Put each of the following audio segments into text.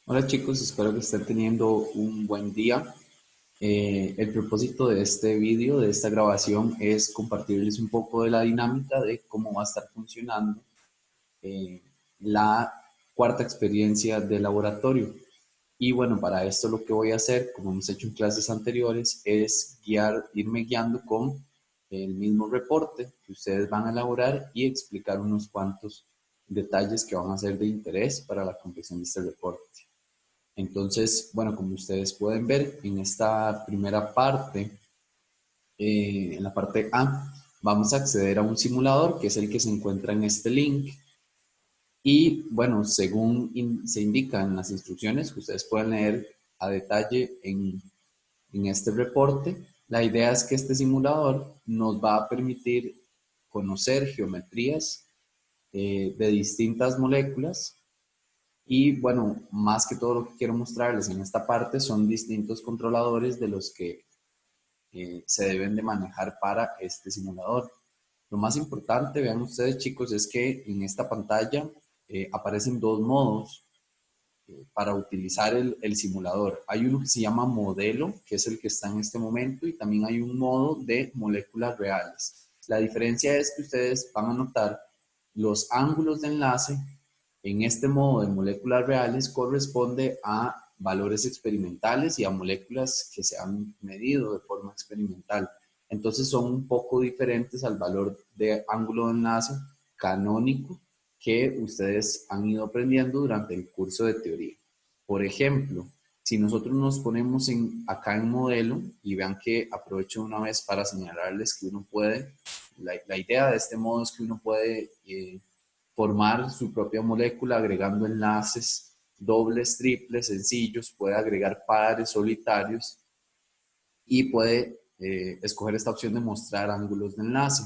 Hola chicos, espero que estén teniendo un buen día. El propósito de este vídeo, de esta grabación, es compartirles un poco de la dinámica de cómo va a estar funcionando eh, la cuarta experiencia de laboratorio. Y bueno, para esto lo que voy a hacer, como hemos hecho en clases anteriores, es irme guiando con el mismo reporte que ustedes van a elaborar y explicar unos cuantos detalles que van a ser de interés para la compleción de este reporte. Entonces, bueno, como ustedes pueden ver, en esta primera parte, en la parte A, vamos a acceder a un simulador, que es el que se encuentra en este link. Y bueno, según se indica en las instrucciones que ustedes pueden leer a detalle en este reporte, la idea es que este simulador nos va a permitir conocer geometrías de distintas moléculas. Y bueno, más que todo lo que quiero mostrarles en esta parte son distintos controladores de los que se deben de manejar para este simulador. Lo más importante, vean ustedes chicos, es que en esta pantalla aparecen dos modos para utilizar el simulador. Hay uno que se llama modelo, que es el que está en este momento, y también hay un modo de moléculas reales. La diferencia es que ustedes van a notar los ángulos de enlace en este modo de moléculas reales corresponde a valores experimentales y a moléculas que se han medido de forma experimental. Entonces son un poco diferentes al valor de ángulo de enlace canónico que ustedes han ido aprendiendo durante el curso de teoría. Por ejemplo, si nosotros nos ponemos acá en modelo, y vean que aprovecho una vez para señalarles que uno puede, la idea de este modo es que uno puede formar su propia molécula agregando enlaces dobles, triples, sencillos, puede agregar pares solitarios y puede escoger esta opción de mostrar ángulos de enlace.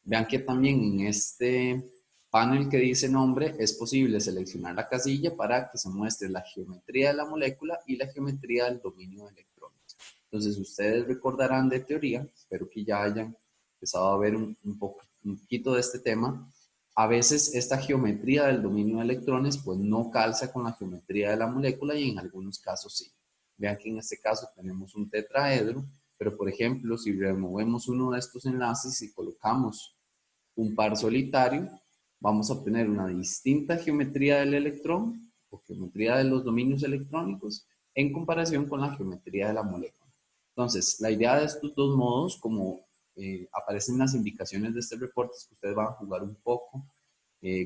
Vean que también en este panel que dice nombre es posible seleccionar la casilla para que se muestre la geometría de la molécula y la geometría del dominio de electrones. Entonces ustedes recordarán de teoría, espero que ya hayan empezado a ver un poquito de este tema. A veces esta geometría del dominio de electrones pues no calza con la geometría de la molécula y en algunos casos sí. Vean que en este caso tenemos un tetraedro, pero por ejemplo si removemos uno de estos enlaces y colocamos un par solitario, vamos a obtener una distinta geometría del electrón o geometría de los dominios electrónicos en comparación con la geometría de la molécula. Entonces, la idea de estos dos modos, como aparecen en las indicaciones de este reporte, es que ustedes van a jugar un poco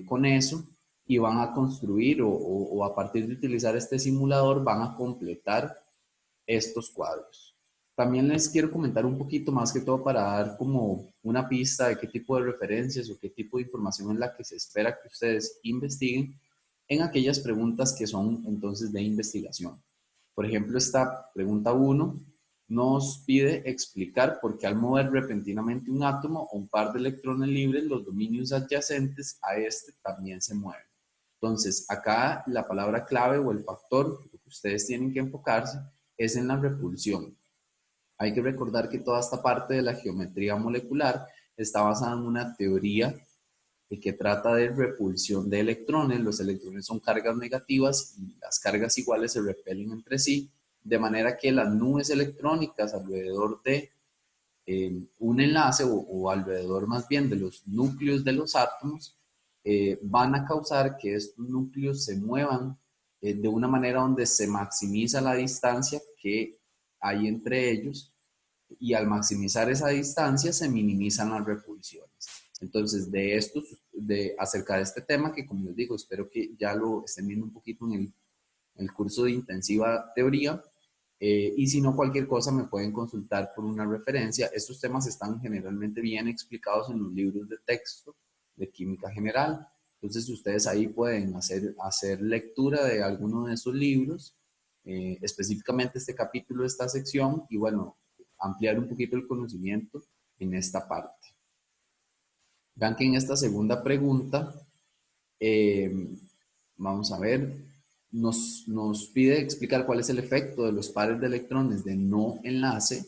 con eso y van a construir o a partir de utilizar este simulador van a completar estos cuadros. También les quiero comentar un poquito más que todo para dar como una pista de qué tipo de referencias o qué tipo de información es la que se espera que ustedes investiguen en aquellas preguntas que son entonces de investigación. Por ejemplo, esta pregunta 1 nos pide explicar por qué al mover repentinamente un átomo o un par de electrones libres, los dominios adyacentes a este también se mueven. Entonces, acá la palabra clave o el factor que ustedes tienen que enfocarse es en la repulsión. Hay que recordar que toda esta parte de la geometría molecular está basada en una teoría que trata de repulsión de electrones. Los electrones son cargas negativas y las cargas iguales se repelen entre sí, de manera que las nubes electrónicas alrededor de un enlace o alrededor más bien de los núcleos de los átomos van a causar que estos núcleos se muevan de una manera donde se maximiza la distancia que hay entre ellos y al maximizar esa distancia se minimizan las repulsiones. Entonces, de esto, de acercar este tema, que como les digo, espero que ya lo estén viendo un poquito en el curso de intensiva teoría, y si no, cualquier cosa me pueden consultar por una referencia. Estos temas están generalmente bien explicados en los libros de texto de química general. Entonces ustedes ahí pueden hacer lectura de alguno de esos libros, específicamente este capítulo, esta sección, y bueno, ampliar un poquito el conocimiento en esta parte. Vean que en esta segunda pregunta, eh, vamos a ver, nos pide explicar cuál es el efecto de los pares de electrones de no enlace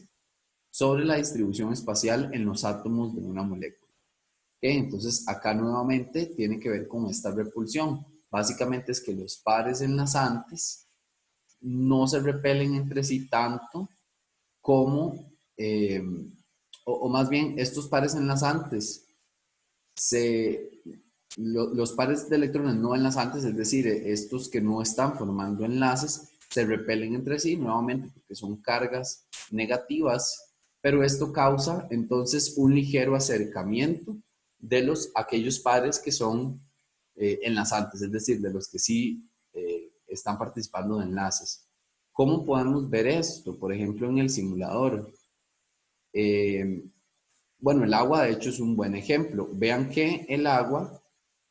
sobre la distribución espacial en los átomos de una molécula. ¿Okay? Entonces, acá nuevamente tiene que ver con esta repulsión. Básicamente es que los pares enlazantes no se repelen entre sí tanto como, o más bien, estos pares enlazantes, se, los pares de electrones no enlazantes, es decir, estos que no están formando enlaces, se repelen entre sí nuevamente porque son cargas negativas, pero esto causa entonces un ligero acercamiento de aquellos pares que son enlazantes, es decir, de los que sí están participando de enlaces. ¿Cómo podemos ver esto? Por ejemplo, en el simulador. Eh, bueno, el agua de hecho es un buen ejemplo. Vean que el agua,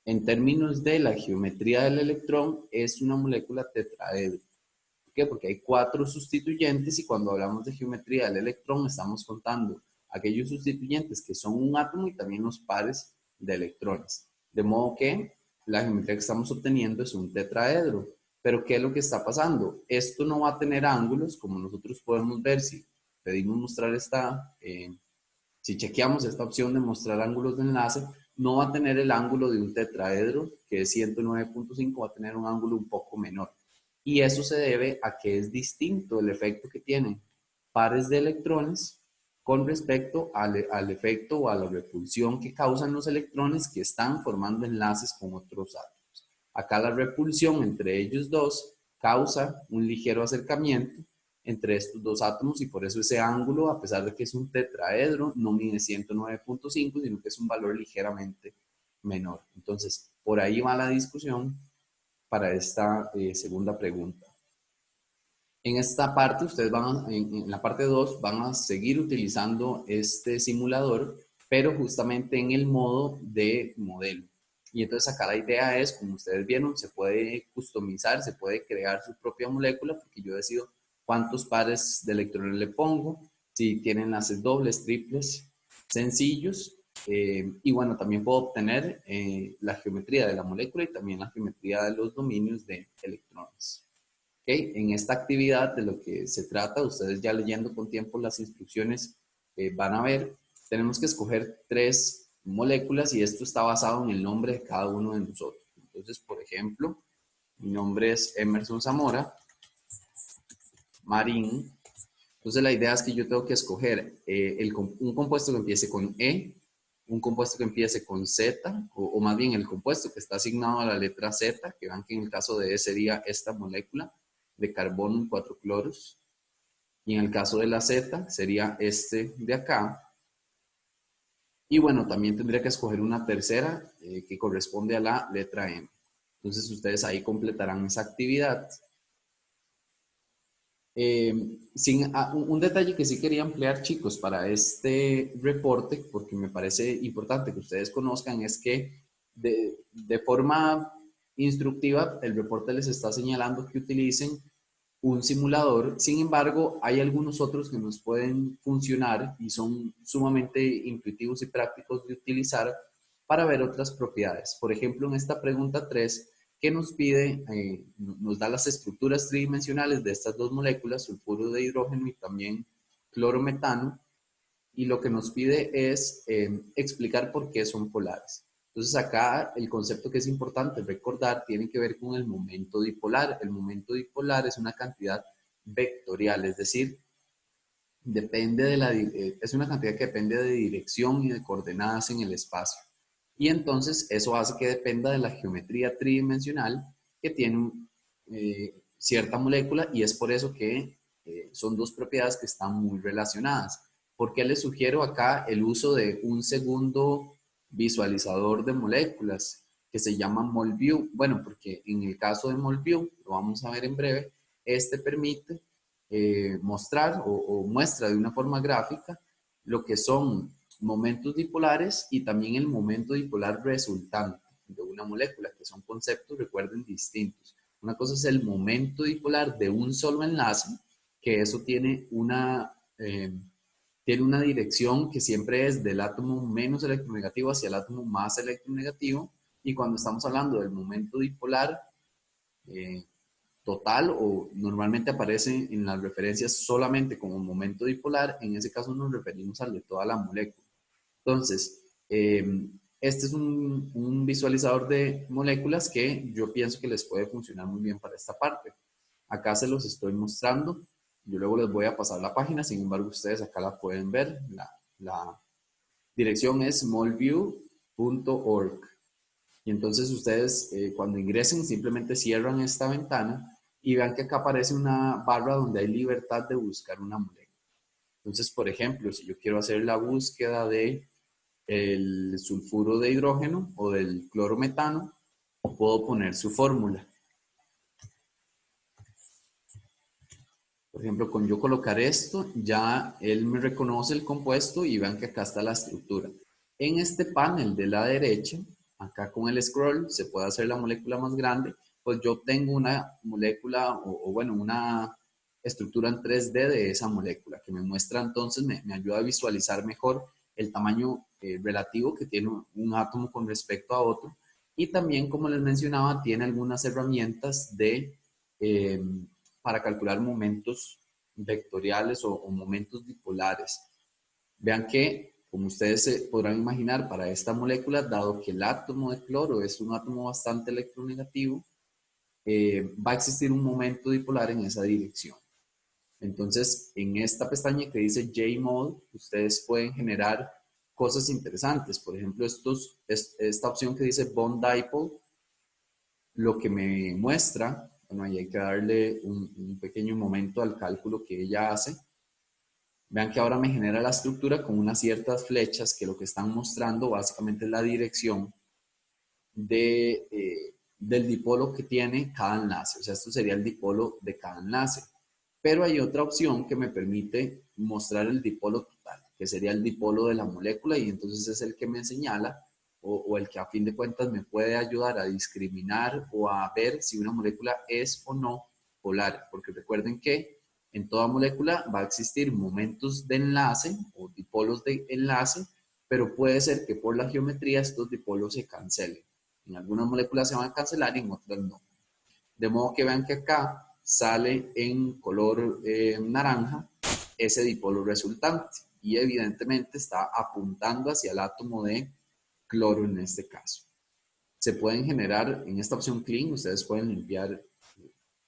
en términos de la geometría del electrón, es una molécula tetraedro. ¿Por qué? Porque hay 4 sustituyentes y cuando hablamos de geometría del electrón estamos contando aquellos sustituyentes que son un átomo y también los pares de electrones. De modo que la geometría que estamos obteniendo es un tetraedro. Pero ¿qué es lo que está pasando? Esto no va a tener ángulos, como nosotros podemos ver si pedimos mostrar si chequeamos esta opción de mostrar ángulos de enlace, no va a tener el ángulo de un tetraedro, que es 109.5, va a tener un ángulo un poco menor. Y eso se debe a que es distinto el efecto que tienen pares de electrones con respecto al efecto o a la repulsión que causan los electrones que están formando enlaces con otros átomos. Acá la repulsión entre ellos dos causa un ligero acercamiento entre estos dos átomos y por eso ese ángulo, a pesar de que es un tetraedro, no mide 109.5, sino que es un valor ligeramente menor. Entonces, por ahí va la discusión para esta segunda pregunta. En esta parte, ustedes en la parte 2, van a seguir utilizando este simulador, pero justamente en el modo de modelo. Y entonces acá la idea es, como ustedes vieron, se puede customizar, se puede crear su propia molécula, porque yo decido cuántos pares de electrones le pongo, si tienen enlaces dobles, triples, sencillos. Y bueno, también puedo obtener la geometría de la molécula y también la geometría de los dominios de electrones. ¿Okay? En esta actividad de lo que se trata, ustedes ya leyendo con tiempo las instrucciones van a ver, tenemos que escoger 3 moléculas y esto está basado en el nombre de cada uno de nosotros. Entonces, por ejemplo, mi nombre es Emerson Zamora, Marín. Entonces la idea es que yo tengo que escoger un compuesto que empiece con E, un compuesto que empiece con Z, o más bien el compuesto que está asignado a la letra Z, que vean que en el caso de E sería esta molécula de carbono 4 cloros, y en el caso de la Z sería este de acá. Y bueno, también tendría que escoger una tercera que corresponde a la letra M. Entonces ustedes ahí completarán esa actividad. Un detalle que sí quería ampliar, chicos, para este reporte, porque me parece importante que ustedes conozcan, es que de forma instructiva el reporte les está señalando que utilicen un simulador. Sin embargo, hay algunos otros que nos pueden funcionar y son sumamente intuitivos y prácticos de utilizar para ver otras propiedades. Por ejemplo, en esta pregunta 3 que nos pide, nos da las estructuras tridimensionales de estas dos moléculas, sulfuro de hidrógeno y también clorometano, y lo que nos pide es explicar por qué son polares. Entonces acá el concepto que es importante recordar tiene que ver con el momento dipolar. El momento dipolar es una cantidad vectorial, es decir, es una cantidad que depende de dirección y de coordenadas en el espacio. Y entonces eso hace que dependa de la geometría tridimensional que tiene cierta molécula y es por eso que son dos propiedades que están muy relacionadas. ¿Por qué les sugiero acá el uso de un segundo visualizador de moléculas que se llama MolView? Bueno, porque en el caso de MolView, lo vamos a ver en breve, este permite mostrar o muestra de una forma gráfica lo que son momentos dipolares y también el momento dipolar resultante de una molécula, que son conceptos, recuerden, distintos. Una cosa es el momento dipolar de un solo enlace, que eso tiene una dirección que siempre es del átomo menos electronegativo hacia el átomo más electronegativo, y cuando estamos hablando del momento dipolar, eh, total o normalmente aparece en las referencias solamente como momento dipolar, en ese caso nos referimos al de toda la molécula. Entonces, este es un visualizador de moléculas que yo pienso que les puede funcionar muy bien para esta parte. Acá se los estoy mostrando. Yo luego les voy a pasar la página, sin embargo ustedes acá la pueden ver. La dirección es smallview.org. Y entonces ustedes cuando ingresen simplemente cierran esta ventana y vean que acá aparece una barra donde hay libertad de buscar una molécula. Entonces, por ejemplo, si yo quiero hacer la búsqueda de el sulfuro de hidrógeno o del clorometano, puedo poner su fórmula. Por ejemplo, con yo colocar esto, ya él me reconoce el compuesto y vean que acá está la estructura. En este panel de la derecha, acá con el scroll, se puede hacer la molécula más grande, pues yo tengo una molécula o bueno, una estructura en 3D de esa molécula, que me muestra entonces, me ayuda a visualizar mejor el tamaño relativo que tiene un átomo con respecto a otro. Y también, como les mencionaba, tiene algunas herramientas de para calcular momentos vectoriales o momentos dipolares. Vean que, como ustedes se podrán imaginar, para esta molécula, dado que el átomo de cloro es un átomo bastante electronegativo, va a existir un momento dipolar en esa dirección. Entonces, en esta pestaña que dice JMOL, ustedes pueden generar cosas interesantes. Por ejemplo, esta opción que dice Bond Dipole, lo que me muestra, bueno, ahí hay que darle un pequeño momento al cálculo que ella hace. Vean que ahora me genera la estructura con unas ciertas flechas que lo que están mostrando básicamente es la dirección del dipolo que tiene cada enlace. O sea, esto sería el dipolo de cada enlace. Pero hay otra opción que me permite mostrar el dipolo total, que sería el dipolo de la molécula, y entonces es el que me señala o el que a fin de cuentas me puede ayudar a discriminar o a ver si una molécula es o no polar. Porque recuerden que en toda molécula va a existir momentos de enlace o dipolos de enlace, pero puede ser que por la geometría estos dipolos se cancelen. En algunas moléculas se van a cancelar y en otras no. De modo que vean que acá sale en color naranja ese dipolo resultante y evidentemente está apuntando hacia el átomo de cloro en este caso. Se pueden generar, en esta opción clean, ustedes pueden limpiar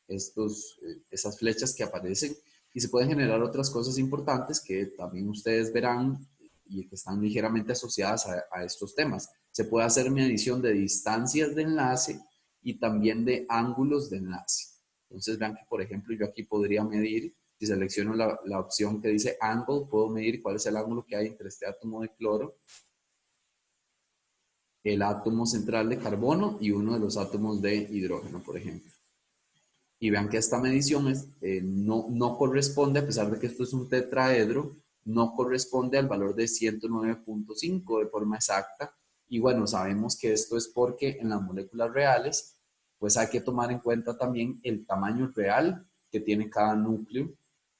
esas flechas que aparecen y se pueden generar otras cosas importantes que también ustedes verán y que están ligeramente asociadas a estos temas. Se puede hacer medición de distancias de enlace y también de ángulos de enlace. Entonces vean que, por ejemplo, yo aquí podría medir, si selecciono la opción que dice angle, puedo medir cuál es el ángulo que hay entre este átomo de cloro, el átomo central de carbono y uno de los átomos de hidrógeno, por ejemplo. Y vean que esta medición no corresponde, a pesar de que esto es un tetraedro, no corresponde al valor de 109.5 de forma exacta. Y bueno, sabemos que esto es porque en las moléculas reales, pues hay que tomar en cuenta también el tamaño real que tiene cada núcleo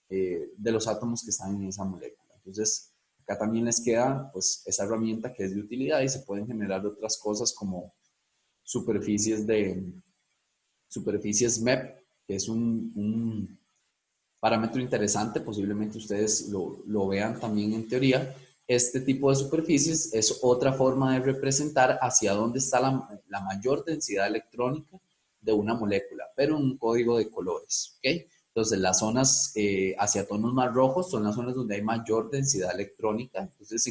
de los átomos que están en esa molécula. Entonces, acá también les queda pues esa herramienta que es de utilidad y se pueden generar otras cosas como superficies superficies MEP, que es un parámetro interesante, posiblemente ustedes lo vean también en teoría. Este tipo de superficies es otra forma de representar hacia dónde está la mayor densidad electrónica de una molécula, pero en un código de colores. ¿Okay? Entonces, las zonas hacia tonos más rojos son las zonas donde hay mayor densidad electrónica. Entonces,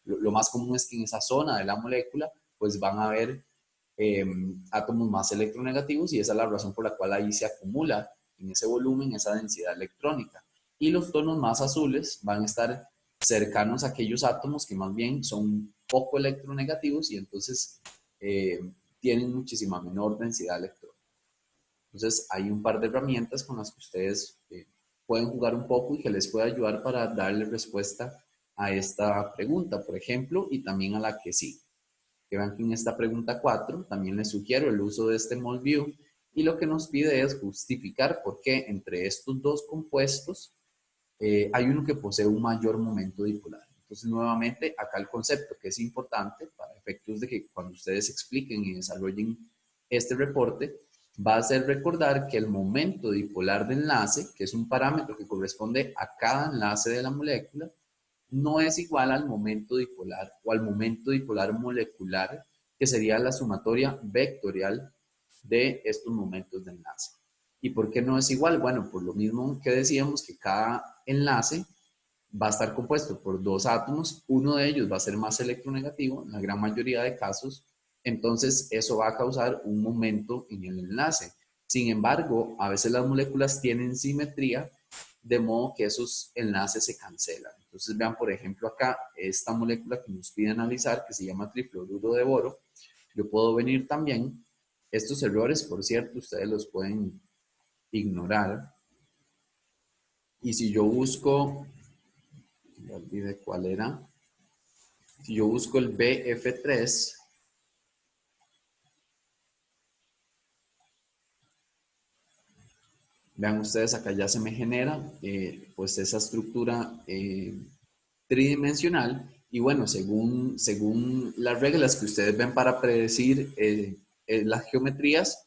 lo más común es que en esa zona de la molécula, pues van a haber átomos más electronegativos y esa es la razón por la cual ahí se acumula en ese volumen esa densidad electrónica. Y los tonos más azules van a estar cercanos a aquellos átomos que más bien son poco electronegativos y entonces tienen muchísima menor densidad electrónica. Entonces hay un par de herramientas con las que ustedes pueden jugar un poco y que les puede ayudar para darle respuesta a esta pregunta, por ejemplo, y también a la que sí. Que vean que en esta pregunta 4 también les sugiero el uso de este MolView y lo que nos pide es justificar por qué entre estos dos compuestos hay uno que posee un mayor momento dipolar. Entonces, nuevamente, acá el concepto que es importante para efectos de que cuando ustedes expliquen y desarrollen este reporte, va a ser recordar que el momento dipolar de enlace, que es un parámetro que corresponde a cada enlace de la molécula, no es igual al momento dipolar o al momento dipolar molecular, que sería la sumatoria vectorial de estos momentos de enlace. ¿Y por qué no es igual? Bueno, por lo mismo que decíamos que cada enlace va a estar compuesto por dos átomos, uno de ellos va a ser más electronegativo en la gran mayoría de casos, entonces eso va a causar un momento en el enlace. Sin embargo, a veces las moléculas tienen simetría, de modo que esos enlaces se cancelan. Entonces vean, por ejemplo, acá esta molécula que nos pide analizar, que se llama trifluoruro de boro, yo puedo venir también, estos errores, por cierto, ustedes los pueden ignorar, y si yo busco, ya olvidé cuál era, si yo busco el BF3, vean ustedes, acá ya se me genera pues esa estructura tridimensional. Y bueno, según las reglas que ustedes ven para predecir las geometrías,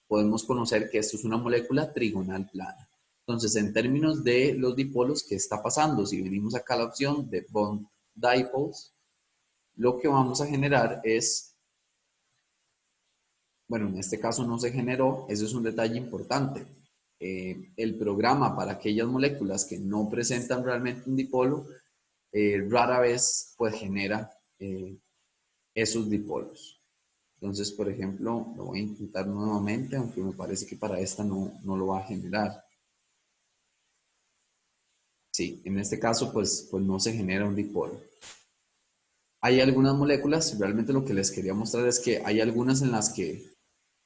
podemos conocer que esto es una molécula trigonal plana. Entonces, en términos de los dipolos, ¿qué está pasando? Si venimos acá a la opción de bond dipoles, lo que vamos a generar es, bueno, en este caso no se generó, eso es un detalle importante. El programa para aquellas moléculas que no presentan realmente un dipolo, rara vez pues genera esos dipolos. Entonces, por ejemplo, lo voy a intentar nuevamente, aunque me parece que para esta no lo va a generar. Sí, en este caso pues no se genera un dipolo. Hay algunas moléculas, realmente lo que les quería mostrar es que hay algunas en las que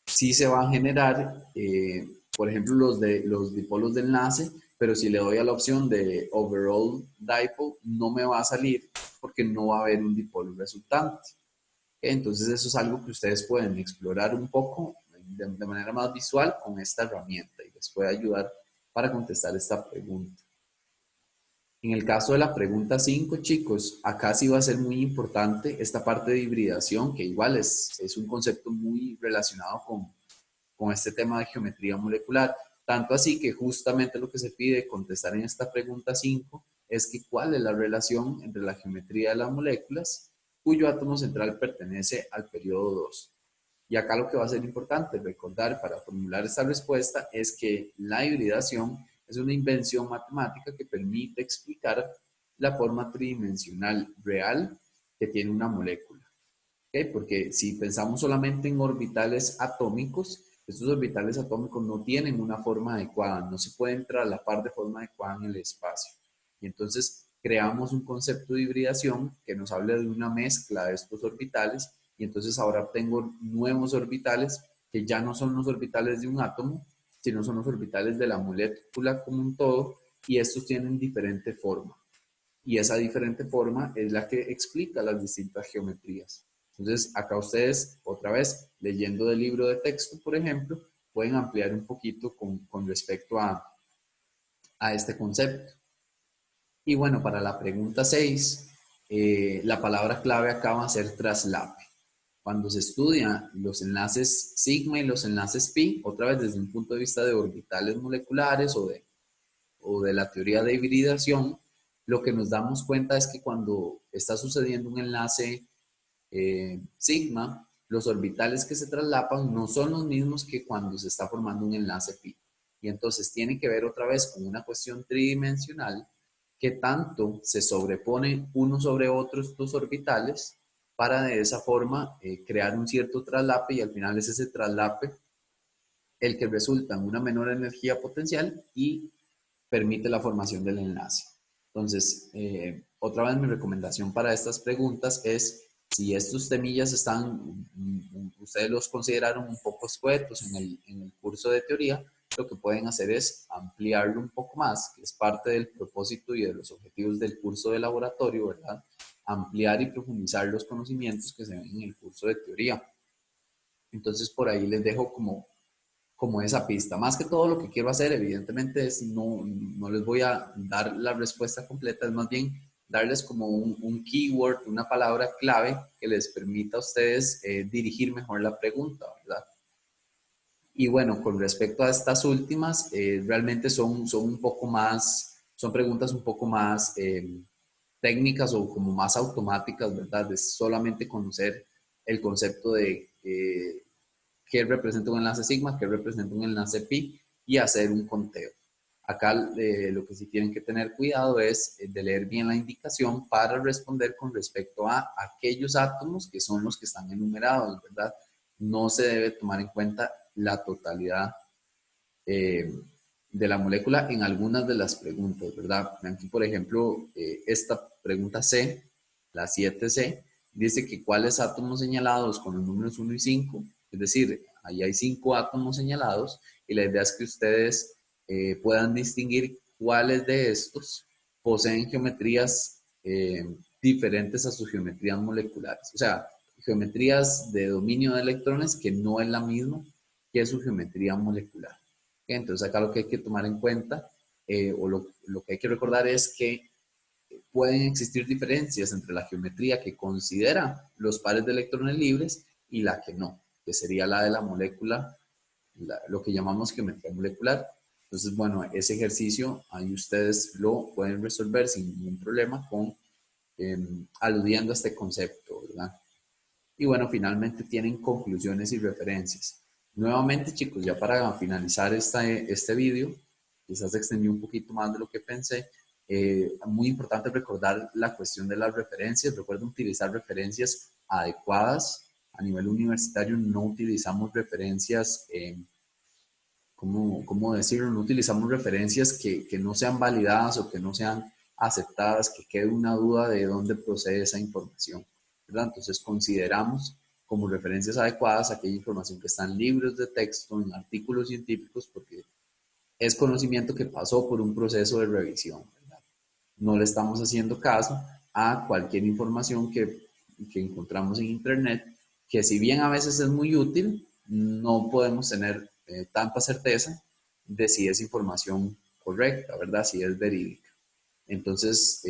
sí se va a generar, por ejemplo, los dipolos de enlace, pero si le doy a la opción de overall dipole, no me va a salir porque no va a haber un dipolo resultante. Entonces eso es algo que ustedes pueden explorar un poco de manera más visual con esta herramienta y les puede ayudar para contestar esta pregunta. En el caso de la pregunta 5, chicos, acá sí va a ser muy importante esta parte de hibridación, que igual es un concepto muy relacionado con este tema de geometría molecular. Tanto así que justamente lo que se pide contestar en esta pregunta 5 es que cuál es la relación entre la geometría de las moléculas cuyo átomo central pertenece al periodo 2. Y acá lo que va a ser importante recordar para formular esta respuesta es que la hibridación es una invención matemática que permite explicar la forma tridimensional real que tiene una molécula. ¿Okay? Porque si pensamos solamente en orbitales atómicos, estos orbitales atómicos no tienen una forma adecuada, no se pueden trasladar de forma adecuada en el espacio. Y entonces creamos un concepto de hibridación que nos habla de una mezcla de estos orbitales y entonces ahora tengo nuevos orbitales que ya no son los orbitales de un átomo, sino son los orbitales de la molécula como un todo y estos tienen diferente forma. Y esa diferente forma es la que explica las distintas geometrías. Entonces, acá ustedes, otra vez, leyendo del libro de texto, por ejemplo, pueden ampliar un poquito con respecto a este concepto. Y bueno, para la pregunta 6, la palabra clave acá va a ser traslape. Cuando se estudia los enlaces sigma y los enlaces pi, otra vez desde un punto de vista de orbitales moleculares o de la teoría de hibridación, lo que nos damos cuenta es que cuando está sucediendo un enlace sigma, los orbitales que se traslapan no son los mismos que cuando se está formando un enlace pi. Y entonces tiene que ver otra vez con una cuestión tridimensional que tanto se sobreponen uno sobre otro estos orbitales para de esa forma crear un cierto traslape y al final es ese traslape el que resulta en una menor energía potencial y permite la formación del enlace. Entonces, otra vez mi recomendación para estas preguntas es, si estos temillas están, ustedes los consideraron un poco escuetos en el curso de teoría, lo que pueden hacer es ampliarlo un poco más, que es parte del propósito y de los objetivos del curso de laboratorio, ¿verdad? Ampliar y profundizar los conocimientos que se ven en el curso de teoría. Entonces, por ahí les dejo como esa pista. Más que todo lo que quiero hacer, evidentemente, es no les voy a dar la respuesta completa, es más bien darles como un keyword, una palabra clave que les permita a ustedes dirigir mejor la pregunta, ¿verdad? Y bueno, con respecto a estas últimas, realmente son un poco más, son preguntas un poco más técnicas o como más automáticas, ¿verdad? Es solamente conocer el concepto de qué representa un enlace sigma, qué representa un enlace pi, y hacer un conteo. Acá lo que sí tienen que tener cuidado es de leer bien la indicación para responder con respecto a aquellos átomos que son los que están enumerados, ¿verdad? No se debe tomar en cuenta la totalidad eh, de la molécula en algunas de las preguntas, ¿verdad? Aquí, por ejemplo, esta pregunta C, la 7C, dice que cuáles átomos señalados con los números 1 y 5, es decir, ahí hay 5 átomos señalados y la idea es que ustedes puedan distinguir cuáles de estos poseen geometrías diferentes a sus geometrías moleculares. O sea, geometrías de dominio de electrones que no es la misma que su geometría molecular. Entonces acá lo que hay que tomar en cuenta o lo que hay que recordar es que pueden existir diferencias entre la geometría que considera los pares de electrones libres y la que no, que sería la de la molécula, lo que llamamos geometría molecular. Entonces, bueno, ese ejercicio ahí ustedes lo pueden resolver sin ningún problema con aludiendo a este concepto, ¿verdad? Y bueno, finalmente tienen conclusiones y referencias. Nuevamente, chicos, ya para finalizar este vídeo, quizás extendí un poquito más de lo que pensé. Muy importante recordar la cuestión de las referencias. Recuerden utilizar referencias adecuadas. A nivel universitario no utilizamos referencias, ¿cómo decirlo? No utilizamos referencias que no sean validadas o que no sean aceptadas, que quede una duda de dónde procede esa información, ¿verdad? Entonces consideramos como referencias adecuadas aquella información que está en libros de texto, en artículos científicos, porque es conocimiento que pasó por un proceso de revisión, ¿verdad? No le estamos haciendo caso a cualquier información que encontramos en Internet, que si bien a veces es muy útil, no podemos tener tanta certeza de si es información correcta, ¿verdad? Si es verídica. Entonces,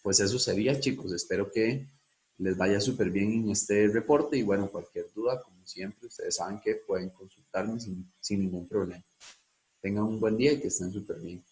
pues eso sería, chicos. Espero que les vaya súper bien en este reporte y bueno, cualquier duda, como siempre, ustedes saben que pueden consultarme sin ningún problema. Tengan un buen día y que estén súper bien.